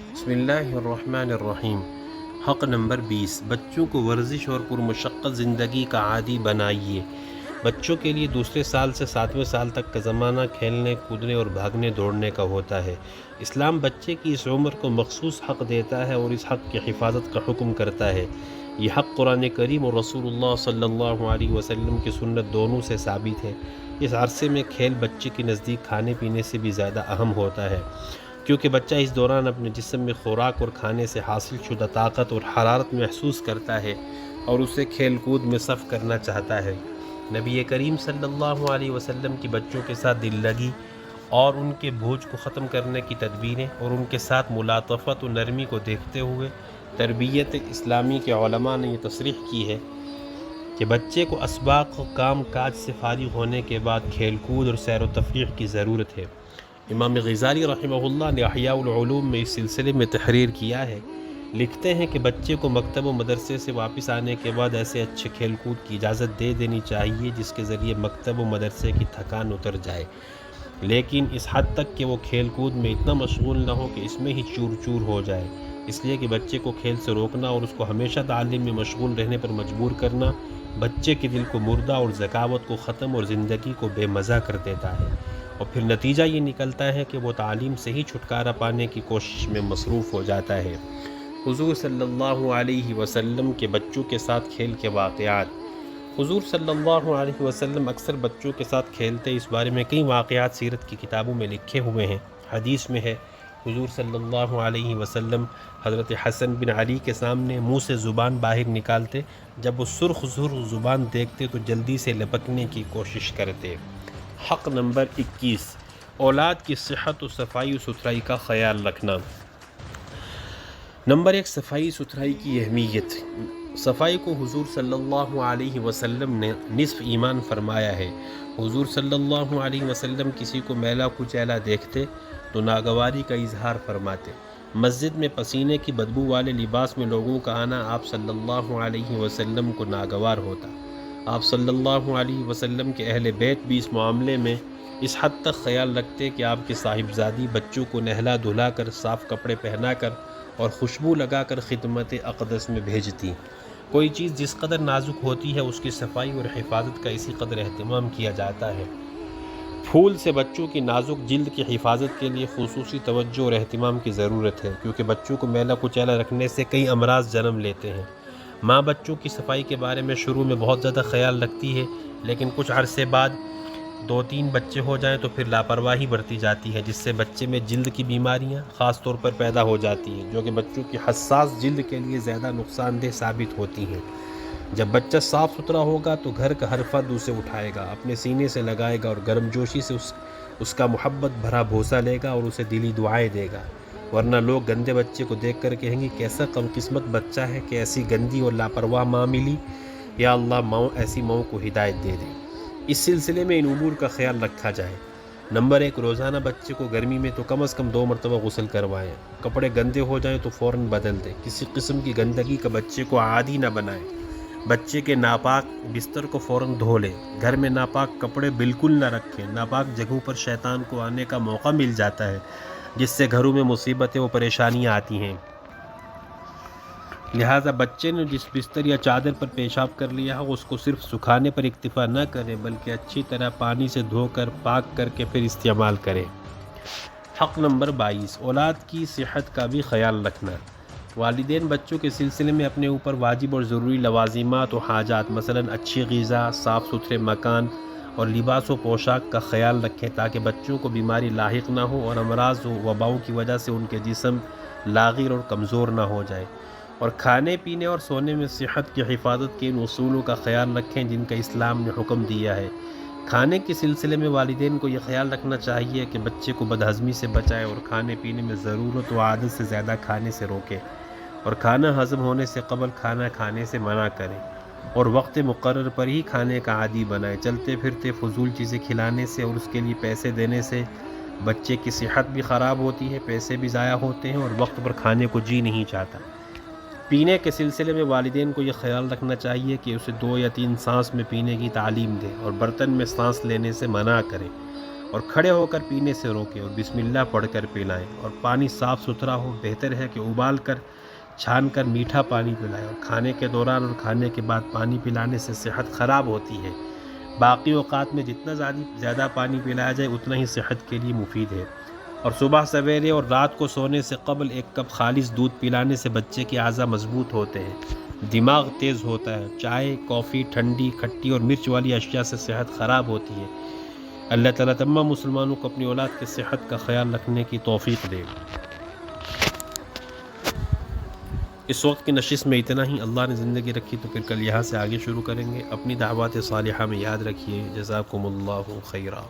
بسم اللہ الرحمن الرحیم۔ حق نمبر 20، بچوں کو ورزش اور پرمشقت زندگی کا عادی بنائیے۔ بچوں کے لیے دوسرے سال سے 7ویں سال تک کا زمانہ کھیلنے کودنے اور بھاگنے دوڑنے کا ہوتا ہے۔ اسلام بچے کی اس عمر کو مخصوص حق دیتا ہے اور اس حق کی حفاظت کا حکم کرتا ہے۔ یہ حق قرآن کریم اور رسول اللہ صلی اللہ علیہ وسلم کی سنت دونوں سے ثابت ہے۔ اس عرصے میں کھیل بچے کے نزدیک کھانے پینے سے بھی زیادہ اہم ہوتا ہے، کیونکہ بچہ اس دوران اپنے جسم میں خوراک اور کھانے سے حاصل شدہ طاقت اور حرارت محسوس کرتا ہے اور اسے کھیل کود میں صرف کرنا چاہتا ہے۔ نبی کریم صلی اللہ علیہ وسلم کی بچوں کے ساتھ دل لگی اور ان کے بوجھ کو ختم کرنے کی تدبیریں اور ان کے ساتھ ملاطفت و نرمی کو دیکھتے ہوئے تربیت اسلامی کے علماء نے یہ تصریح کی ہے کہ بچے کو اسباق و کام کاج سے فارغ ہونے کے بعد کھیل کود اور سیر و تفریح کی ضرورت ہے۔ امام غزالی رحمہ اللہ نے احیاء العلوم میں اس سلسلے میں تحریر کیا ہے۔ لکھتے ہیں کہ بچے کو مکتب و مدرسے سے واپس آنے کے بعد ایسے اچھے کھیل کود کی اجازت دے دینی چاہیے جس کے ذریعے مکتب و مدرسے کی تھکان اتر جائے، لیکن اس حد تک کہ وہ کھیل کود میں اتنا مشغول نہ ہو کہ اس میں ہی چور چور ہو جائے۔ اس لیے کہ بچے کو کھیل سے روکنا اور اس کو ہمیشہ تعلیم میں مشغول رہنے پر مجبور کرنا بچے کے دل کو مردہ اور ذکاوت کو ختم اور زندگی کو بے مزہ کر دیتا ہے، اور پھر نتیجہ یہ نکلتا ہے کہ وہ تعلیم سے ہی چھٹکارا پانے کی کوشش میں مصروف ہو جاتا ہے۔ حضور صلی اللہ علیہ وسلم کے بچوں کے ساتھ کھیل کے واقعات۔ حضور صلی اللہ علیہ وسلم اکثر بچوں کے ساتھ کھیلتے، اس بارے میں کئی واقعات سیرت کی کتابوں میں لکھے ہوئے ہیں۔ حدیث میں ہے، حضور صلی اللہ علیہ وسلم حضرت حسن بن علی کے سامنے منہ سے زبان باہر نکالتے، جب وہ سرخ زبان دیکھتے تو جلدی سے لپکنے کی کوشش کرتے۔ حق نمبر 21، اولاد کی صحت و صفائی و ستھرائی کا خیال رکھنا۔ نمبر 1، صفائی ستھرائی کی اہمیت۔ صفائی کو حضور صلی اللہ علیہ وسلم نے نصف ایمان فرمایا ہے۔ حضور صلی اللہ علیہ وسلم کسی کو میلا کچیلا دیکھتے تو ناگواری کا اظہار فرماتے۔ مسجد میں پسینے کی بدبو والے لباس میں لوگوں کا آنا آپ صلی اللہ علیہ وسلم کو ناگوار ہوتا۔ آپ صلی اللہ علیہ وسلم کے اہل بیت بھی اس معاملے میں اس حد تک خیال رکھتے کہ آپ کے صاحبزادی بچوں کو نہلا دھلا کر، صاف کپڑے پہنا کر اور خوشبو لگا کر خدمت اقدس میں بھیجتی۔ کوئی چیز جس قدر نازک ہوتی ہے اس کی صفائی اور حفاظت کا اسی قدر اہتمام کیا جاتا ہے۔ پھول سے بچوں کی نازک جلد کی حفاظت کے لیے خصوصی توجہ اور اہتمام کی ضرورت ہے، کیونکہ بچوں کو میلا کچیلا رکھنے سے کئی امراض جنم لیتے ہیں۔ ماں بچوں کی صفائی کے بارے میں شروع میں بہت زیادہ خیال رکھتی ہے، لیکن کچھ عرصے بعد 2-3 بچے ہو جائیں تو پھر لاپرواہی برتی جاتی ہے، جس سے بچے میں جلد کی بیماریاں خاص طور پر پیدا ہو جاتی ہیں، جو کہ بچوں کی حساس جلد کے لیے زیادہ نقصان دہ ثابت ہوتی ہیں۔ جب بچہ صاف ستھرا ہوگا تو گھر کا ہر فرد اسے اٹھائے گا، اپنے سینے سے لگائے گا اور گرم جوشی سے اس کا محبت بھرا بوسہ لے گا اور اسے دلی دعائیں دے گا، ورنہ لوگ گندے بچے کو دیکھ کر کہیں گے کیسا کم قسمت بچہ ہے کہ ایسی گندی اور لاپرواہ ماں ملی، یا اللہ ماں ایسی ماں کو ہدایت دے دے۔ اس سلسلے میں ان امور کا خیال رکھا جائے۔ نمبر 1، روزانہ بچے کو گرمی میں تو کم از کم 2 مرتبہ غسل کروائیں۔ کپڑے گندے ہو جائیں تو فوراً بدل دیں۔ کسی قسم کی گندگی کا بچے کو عادی نہ بنائیں۔ بچے کے ناپاک بستر کو فوراً دھو لیں۔ گھر میں ناپاک کپڑے بالکل نہ رکھیں۔ ناپاک جگہوں پر شیطان کو آنے کا موقع مل جاتا ہے، جس سے گھروں میں مصیبتیں و پریشانیاں آتی ہیں۔ لہٰذا بچے نے جس بستر یا چادر پر پیشاب کر لیا ہو اس کو صرف سکھانے پر اکتفا نہ کرے، بلکہ اچھی طرح پانی سے دھو کر پاک کر کے پھر استعمال کرے۔ حق نمبر 22، اولاد کی صحت کا بھی خیال رکھنا۔ والدین بچوں کے سلسلے میں اپنے اوپر واجب اور ضروری لوازمات و حاجات، مثلاً اچھی غذا، صاف ستھرے مکان اور لباس و پوشاک کا خیال رکھیں تاکہ بچوں کو بیماری لاحق نہ ہو اور امراض و وباؤں کی وجہ سے ان کے جسم لاغر اور کمزور نہ ہو جائے، اور کھانے پینے اور سونے میں صحت کی حفاظت کے ان اصولوں کا خیال رکھیں جن کا اسلام نے حکم دیا ہے۔ کھانے کے سلسلے میں والدین کو یہ خیال رکھنا چاہیے کہ بچے کو بدہضمی سے بچائے اور کھانے پینے میں ضرورت و عادت سے زیادہ کھانے سے روکے، اور کھانا ہضم ہونے سے قبل کھانا کھانے سے منع کریں، اور وقت مقرر پر ہی کھانے کا عادی بنائے۔ چلتے پھرتے فضول چیزیں کھلانے سے اور اس کے لیے پیسے دینے سے بچے کی صحت بھی خراب ہوتی ہے، پیسے بھی ضائع ہوتے ہیں اور وقت پر کھانے کو جی نہیں چاہتا۔ پینے کے سلسلے میں والدین کو یہ خیال رکھنا چاہیے کہ اسے 2 یا 3 سانس میں پینے کی تعلیم دے اور برتن میں سانس لینے سے منع کرے، اور کھڑے ہو کر پینے سے روکیں اور بسم اللہ پڑھ کر پلائیں، اور پانی صاف ستھرا ہو، بہتر ہے کہ ابال کر چھان کر میٹھا پانی پلائیں، اور کھانے کے دوران اور کھانے کے بعد پانی پلانے سے صحت خراب ہوتی ہے۔ باقی اوقات میں جتنا زیادہ پانی پلایا جائے اتنا ہی صحت کے لیے مفید ہے۔ اور صبح سویرے اور رات کو سونے سے قبل 1 کپ خالص دودھ پلانے سے بچے کے اعضاء مضبوط ہوتے ہیں، دماغ تیز ہوتا ہے۔ چائے، کافی، ٹھنڈی، کھٹی اور مرچ والی اشیاء سے صحت خراب ہوتی ہے۔ اللہ تعالیٰ تمام مسلمانوں کو اپنی اولاد کی صحت کا خیال رکھنے کی توفیق دے۔ اس وقت کی نشست میں اتنا ہی۔ اللہ نے زندگی رکھی تو پھر کل یہاں سے آگے شروع کریں گے۔ اپنی دعوات صالحہ میں یاد رکھیے۔ جزاکم اللہ خیرا۔